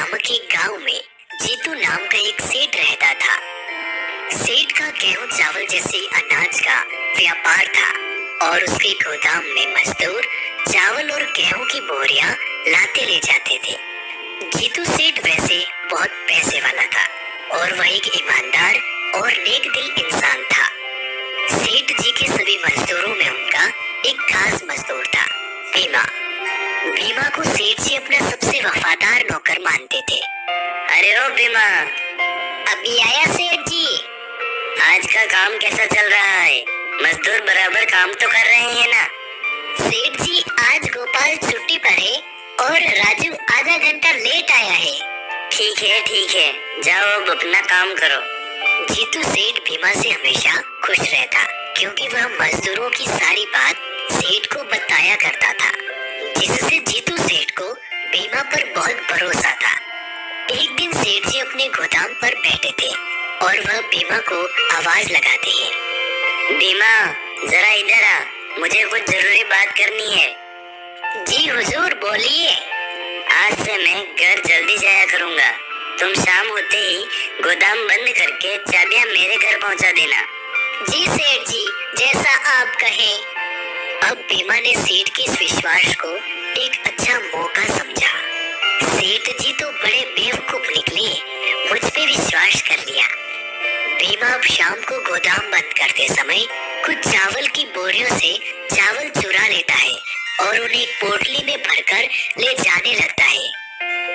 नामक एक गांव में जीतू नाम का एक सेठ रहता था। सेठ का गेहूं चावल जैसे अनाज का व्यापार था और उसके गोदाम में मजदूर चावल और गेहूं की बोरियां लाते ले जाते थे। जीतू सेठ वैसे बहुत पैसे वाला था और वह एक ईमानदार और नेक दिल इंसान था। सेठ जी के सभी मजदूरों में उनका एक खास मजदूर था, भीमा। भीमा को सेठ जी अपना सबसे वफादार नौकर मानते थे। अरे ओ भीमा, अभी आया सेठ जी। आज का काम कैसा चल रहा है? मजदूर बराबर काम तो कर रहे हैं ना? सेठ जी, आज गोपाल छुट्टी पर है और राजू आधा घंटा लेट आया है। ठीक है, जाओ अब अपना काम करो। जीतू सेठ भीमा से हमेशा खुश रहता क्योंकि वह मजदूरों की सारी बात सेठ को बताया करता था, जिससे जीतू सेठ को भीमा पर बहुत भरोसा था। एक दिन सेठ जी अपने गोदाम पर बैठे थे और वह भीमा को आवाज लगाते हैं। भीमा, जरा इधर आ, मुझे कुछ जरूरी बात करनी है। जी हुजूर, बोलिए। आज से मैं घर जल्दी जाया करूंगा। तुम शाम होते ही गोदाम बंद करके चाबियां मेरे घर पहुंचा देना। जी सेठ जी, जैसा आप कहें। अब भीमा ने सेठ के इस विश्वास को एक अच्छा मौका समझा। सेठ जी तो बड़े बेवकूफ निकले, मुझ पे विश्वास कर लिया। भीमा अब शाम को गोदाम बंद करते समय कुछ चावल की बोरियों से चावल चुरा लेता है और उन्हें पोटली में भरकर ले जाने लगता है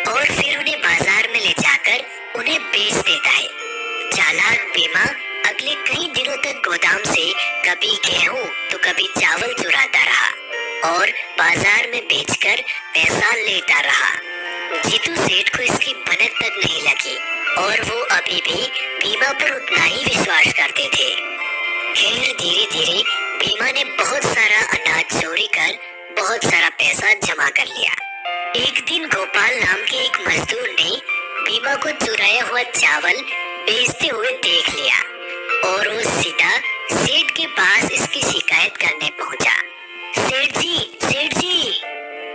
और फिर उन्हें बाजार में ले जाकर उन्हें बेच देता है। चालाक भीमा अगले कई दिनों तक गोदाम से कभी गेहूं तो कभी चावल चुराता रहा और बाजार में बेचकर पैसा लेता रहा। जीतू सेठ को इसकी भनक तक नहीं लगी और वो अभी भी भीमा पर उतना ही विश्वास करते थे। खैर धीरे धीरे भीमा ने बहुत सारा अनाज चोरी कर बहुत सारा पैसा जमा कर लिया। एक दिन गोपाल नाम के एक मजदूर ने भीमा को चुराया हुआ चावल बेचते हुए देख लिया और वो सीधा सेठ के पास इसकी शिकायत करने पहुंचा। सेठ जी,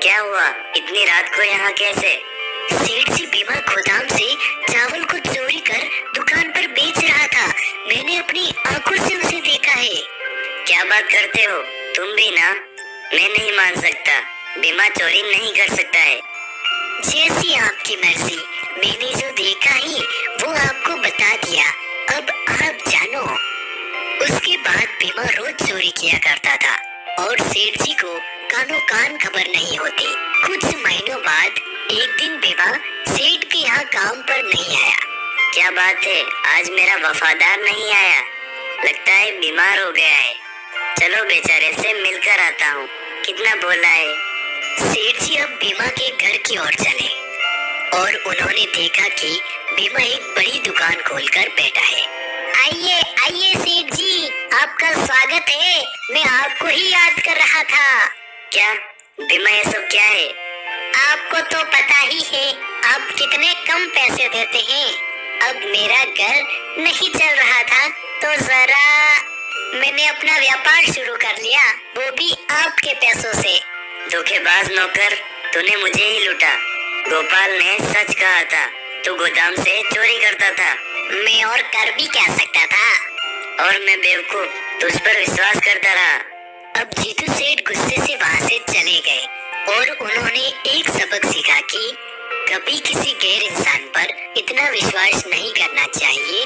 क्या हुआ? इतनी रात को यहाँ कैसे? सेठ जी, भीमा गोदाम से चावल को चोरी कर दुकान पर बेच रहा था। मैंने अपनी आंखों से उसे देखा है। क्या बात करते हो तुम भी ना? मैं नहीं मान सकता, भीमा चोरी नहीं कर सकता है। जैसी आपकी मर्जी, मैंने जो देखा ही वो आपको बता दिया, अब आप जानो। उसके बाद भीमा रोज चोरी किया करता था और सेठ जी को कानो कान खबर नहीं होती। कुछ महीनों बाद एक दिन भीमा सेठ के यहाँ काम पर नहीं आया। क्या बात है, आज मेरा वफादार नहीं आया? लगता है बीमार हो गया है। चलो बेचारे से मिलकर आता हूँ, कितना बोला है। सेठ जी अब भीमा के घर की ओर चले और उन्होंने देखा कि भीमा एक बड़ी दुकान खोलकर बैठा है। आइए सेठ जी, आपका स्वागत है। मैं आपको ही याद कर रहा था। क्या भीमा, ये सब क्या है? आपको तो पता ही है आप कितने कम पैसे देते हैं। अब मेरा घर नहीं चल रहा था तो जरा मैंने अपना व्यापार शुरू कर लिया, वो भी आपके पैसों से। धोखेबाज नौकर, तूने मुझे ही लूटा। गोपाल ने सच कहा था, तू गोदाम से चोरी करता था। मैं और कर भी क्या सकता था? और मैं बेवकूफ तुझ पर विश्वास करता रहा। अब जीतू सेठ गुस्से से वहाँ से चले गए और उन्होंने एक सबक सीखा कि कभी किसी गैर इंसान पर इतना विश्वास नहीं करना चाहिए